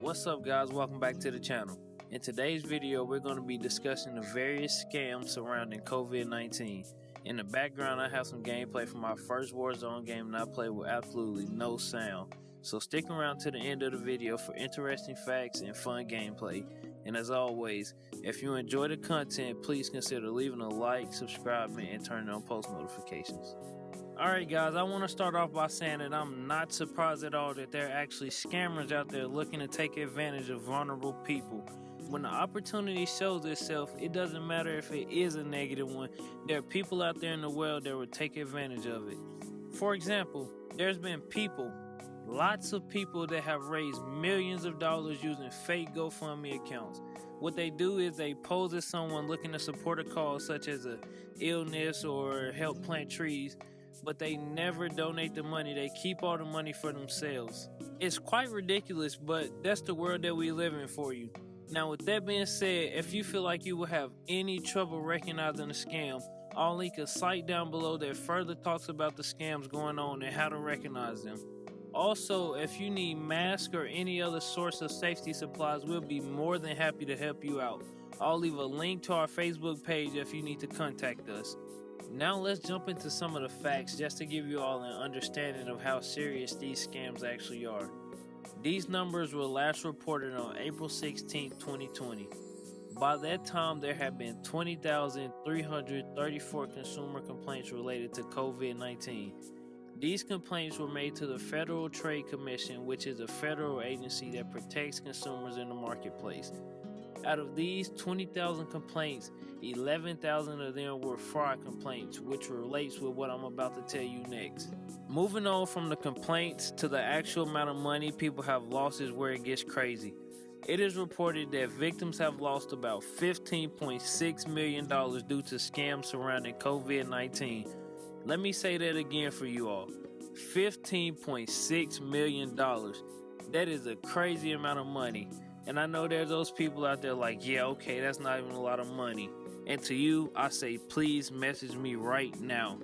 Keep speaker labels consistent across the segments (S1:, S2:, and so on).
S1: What's up guys, welcome back to the channel. In today's video we're going to be discussing the various scams surrounding COVID-19. In the background I have some gameplay from my first Warzone game that I played with absolutely no sound. So stick around to the end of the video for interesting facts and fun gameplay. And as always, if you enjoy the content, please consider leaving a like, subscribing, and turning on post notifications. Alright guys, I want to start off by saying that I'm not surprised at all that there are actually scammers out there looking to take advantage of vulnerable people. When the opportunity shows itself, it doesn't matter if it is a negative one, there are people out there in the world that would take advantage of it. For example, there's been lots of people that have raised millions of dollars using fake GoFundMe accounts. What they do is they pose as someone looking to support a cause such as an illness or help plant trees, but they never donate the money. They keep all the money for themselves. It's quite ridiculous, but that's the world that we live in for you. Now with that being said, if you feel like you will have any trouble recognizing a scam, I'll link a site down below that further talks about the scams going on and how to recognize them. Also, if you need masks or any other source of safety supplies, we'll be more than happy to help you out. I'll leave a link to our Facebook page if you need to contact us. Now let's jump into some of the facts just to give you all an understanding of how serious these scams actually are. These numbers were last reported on April 16, 2020. By that time, there have been 20,334 consumer complaints related to COVID-19. These complaints were made to the Federal Trade Commission, which is a federal agency that protects consumers in the marketplace. Out of these 20,000 complaints, 11,000 of them were fraud complaints, which relates with what I'm about to tell you next. Moving on from the complaints to the actual amount of money people have lost is where it gets crazy. It is reported that victims have lost about $15.6 million due to scams surrounding COVID-19. Let me say that again for you all. $15.6 million. That is a crazy amount of money. And I know there's those people out there like, yeah, okay, that's not even a lot of money. And to you, I say, please message me right now.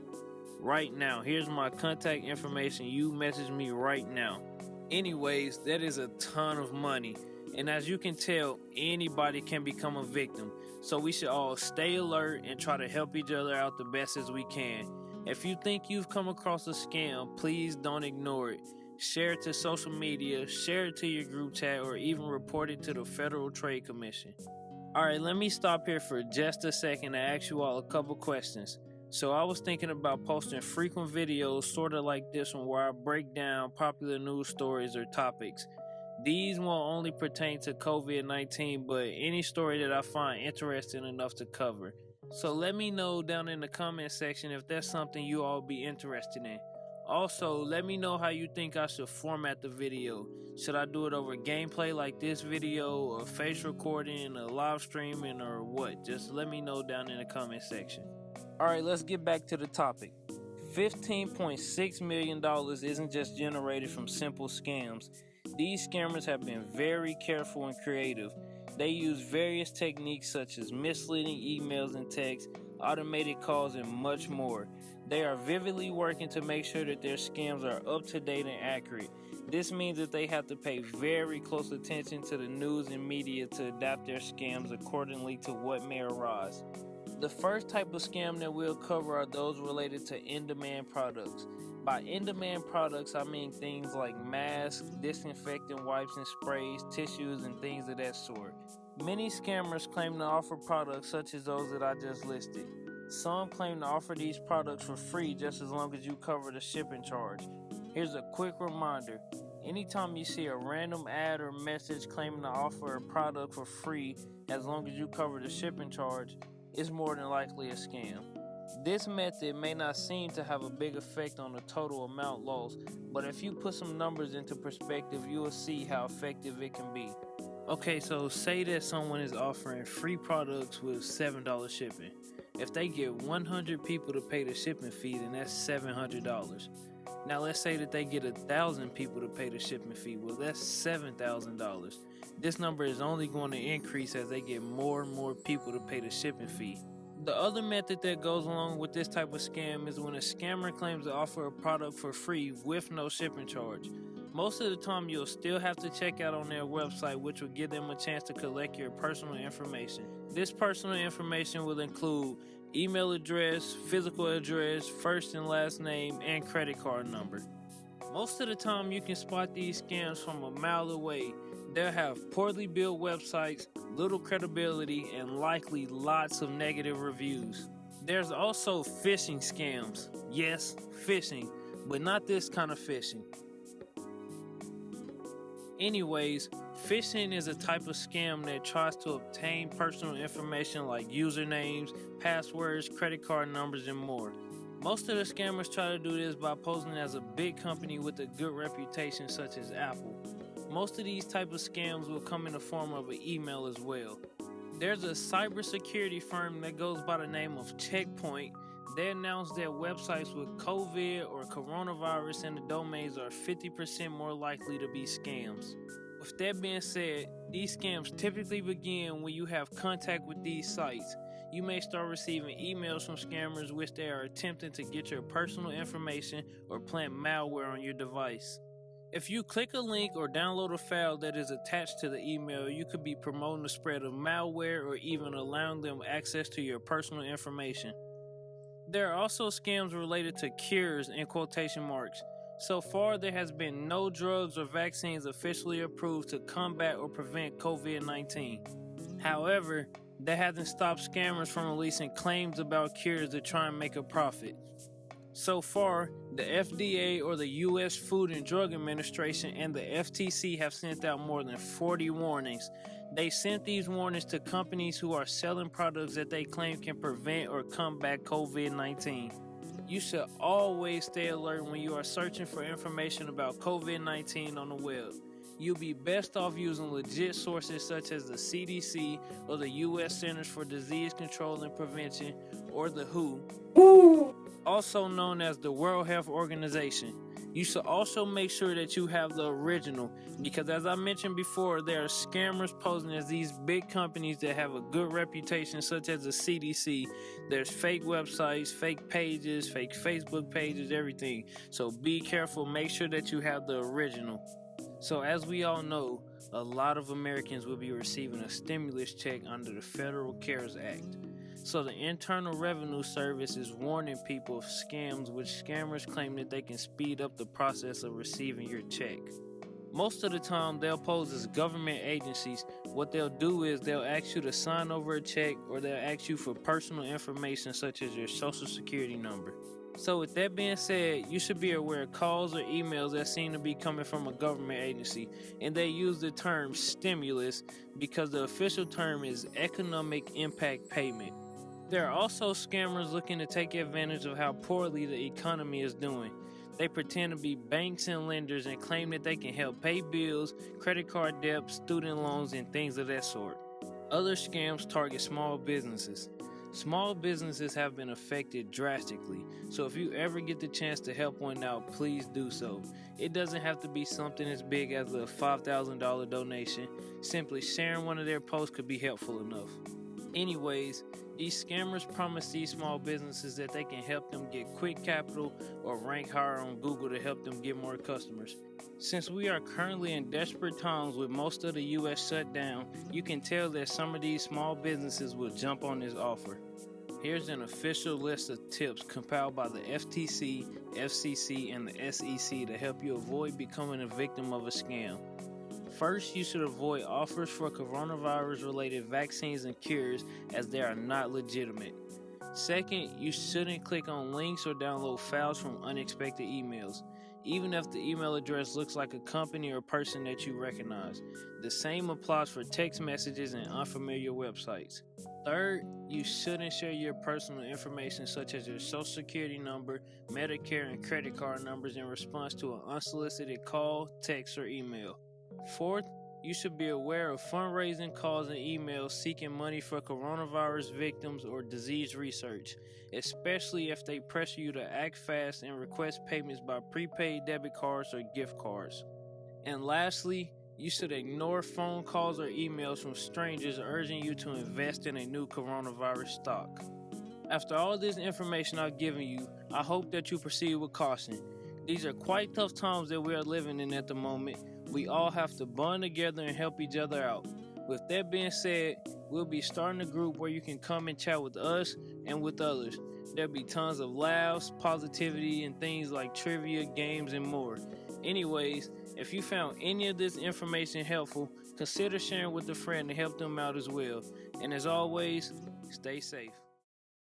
S1: Right now. Here's my contact information. You message me right now. Anyways, that is a ton of money. And as you can tell, anybody can become a victim. So we should all stay alert and try to help each other out the best as we can. If you think you've come across a scam, please don't ignore it. Share it to social media, share it to your group chat, or even report it to the Federal Trade Commission. Alright, let me stop here for just a second to ask you all a couple questions. So I was thinking about posting frequent videos sort of like this one where I break down popular news stories or topics. These won't only pertain to COVID-19, but any story that I find interesting enough to cover. So let me know down in the comment section if that's something you all be interested in. Also, let me know how you think I should format the video. Should I do it over gameplay like this video, or face recording, a live streaming, or what? Just let me know down in the comment section. Alright, let's get back to the topic. $15.6 million isn't just generated from simple scams. These scammers have been very careful and creative. They use various techniques such as misleading emails and texts, automated calls, and much more. They are vividly working to make sure that their scams are up to date and accurate. This means that they have to pay very close attention to the news and media to adapt their scams accordingly to what may arise. The first type of scam that we'll cover are those related to in-demand products. By in-demand products, I mean things like masks, disinfectant wipes and sprays, tissues, and things of that sort. Many scammers claim to offer products such as those that I just listed. Some claim to offer these products for free just as long as you cover the shipping charge. Here's a quick reminder. Anytime you see a random ad or message claiming to offer a product for free as long as you cover the shipping charge, it's more than likely a scam. This method may not seem to have a big effect on the total amount lost, but if you put some numbers into perspective, you will see how effective it can be. Okay, so say that someone is offering free products with $7 shipping. If they get 100 people to pay the shipping fee, then that's $700. Now let's say that they get 1,000 people to pay the shipping fee. Well, that's $7,000. This number is only going to increase as they get more and more people to pay the shipping fee. The other method that goes along with this type of scam is when a scammer claims to offer a product for free with no shipping charge. Most of the time, you'll still have to check out on their website, which will give them a chance to collect your personal information. This personal information will include email address, physical address, first and last name, and credit card number. Most of the time, you can spot these scams from a mile away. They'll have poorly built websites, little credibility, and likely lots of negative reviews. There's also phishing scams. Yes, phishing, but not this kind of phishing. Anyways, phishing is a type of scam that tries to obtain personal information like usernames, passwords, credit card numbers, and more. Most of the scammers try to do this by posing as a big company with a good reputation such as Apple. Most of these type of scams will come in the form of an email as well. There's a cybersecurity firm that goes by the name of Checkpoint. They announced that websites with COVID or coronavirus in the domains are 50% more likely to be scams. With that being said, these scams typically begin when you have contact with these sites. You may start receiving emails from scammers which they are attempting to get your personal information or plant malware on your device. If you click a link or download a file that is attached to the email, you could be promoting the spread of malware or even allowing them access to your personal information. There are also scams related to cures in quotation marks. So far, there has been no drugs or vaccines officially approved to combat or prevent COVID-19. However, that hasn't stopped scammers from releasing claims about cures to try and make a profit. So far, the FDA or the U.S. Food and Drug Administration and the FTC have sent out more than 40 warnings. They sent these warnings to companies who are selling products that they claim can prevent or combat COVID-19. You should always stay alert when you are searching for information about COVID-19 on the web. You'll be best off using legit sources such as the CDC or the U.S. Centers for Disease Control and Prevention or the WHO, also known as the World Health Organization. You should also make sure that you have the original because as I mentioned before, there are scammers posing as these big companies that have a good reputation such as the CDC. There's fake websites, fake pages, fake Facebook pages, everything. So be careful, make sure that you have the original. So as we all know, a lot of Americans will be receiving a stimulus check under the Federal CARES Act. So the Internal Revenue Service is warning people of scams which scammers claim that they can speed up the process of receiving your check. Most of the time they'll pose as government agencies. What they'll do is they'll ask you to sign over a check or they'll ask you for personal information such as your social security number. So with that being said, you should be aware of calls or emails that seem to be coming from a government agency, and they use the term stimulus because the official term is economic impact payment. There are also scammers looking to take advantage of how poorly the economy is doing. They pretend to be banks and lenders and claim that they can help pay bills, credit card debts, student loans, and things of that sort. Other scams target small businesses. Small businesses have been affected drastically, so if you ever get the chance to help one out, please do so. It doesn't have to be something as big as a $5,000 donation. Simply sharing one of their posts could be helpful enough. Anyways, these scammers promise these small businesses that they can help them get quick capital or rank higher on Google to help them get more customers. Since we are currently in desperate times with most of the U.S. shut down, you can tell that some of these small businesses will jump on this offer. Here's an official list of tips compiled by the FTC, FCC, and the SEC to help you avoid becoming a victim of a scam. First, you should avoid offers for coronavirus-related vaccines and cures as they are not legitimate. Second, you shouldn't click on links or download files from unexpected emails, even if the email address looks like a company or person that you recognize. The same applies for text messages and unfamiliar websites. Third, you shouldn't share your personal information such as your social security number, Medicare, and credit card numbers in response to an unsolicited call, text, or email. Fourth, you should be aware of fundraising calls and emails seeking money for coronavirus victims or disease research, especially if they pressure you to act fast and request payments by prepaid debit cards or gift cards. And lastly, you should ignore phone calls or emails from strangers urging you to invest in a new coronavirus stock. After all this information I've given you, I hope that you proceed with caution. These are quite tough times that we are living in at the moment. We all have to bond together and help each other out. With that being said, we'll be starting a group where you can come and chat with us and with others. There'll be tons of laughs, positivity, and things like trivia, games, and more. Anyways, if you found any of this information helpful, consider sharing with a friend to help them out as well. And as always, stay safe.